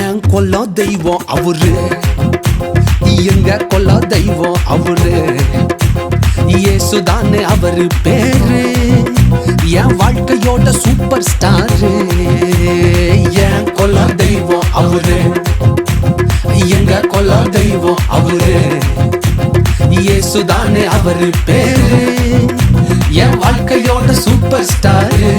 என் கொல்ல தெய்வம் அவரு, எங்க கொல்ல தெய்வம் அவரு. இயேசுதானே அவரு பேரு, என் வாழ்க்கையோட சூப்பர் ஸ்டாரு. என் கொல்ல தெய்வம் அவரு, எங்க கொல்ல தெய்வம் அவரு. இயேசுதானே அவரு பேரு, என் வாழ்க்கையோட சூப்பர் ஸ்டாரு.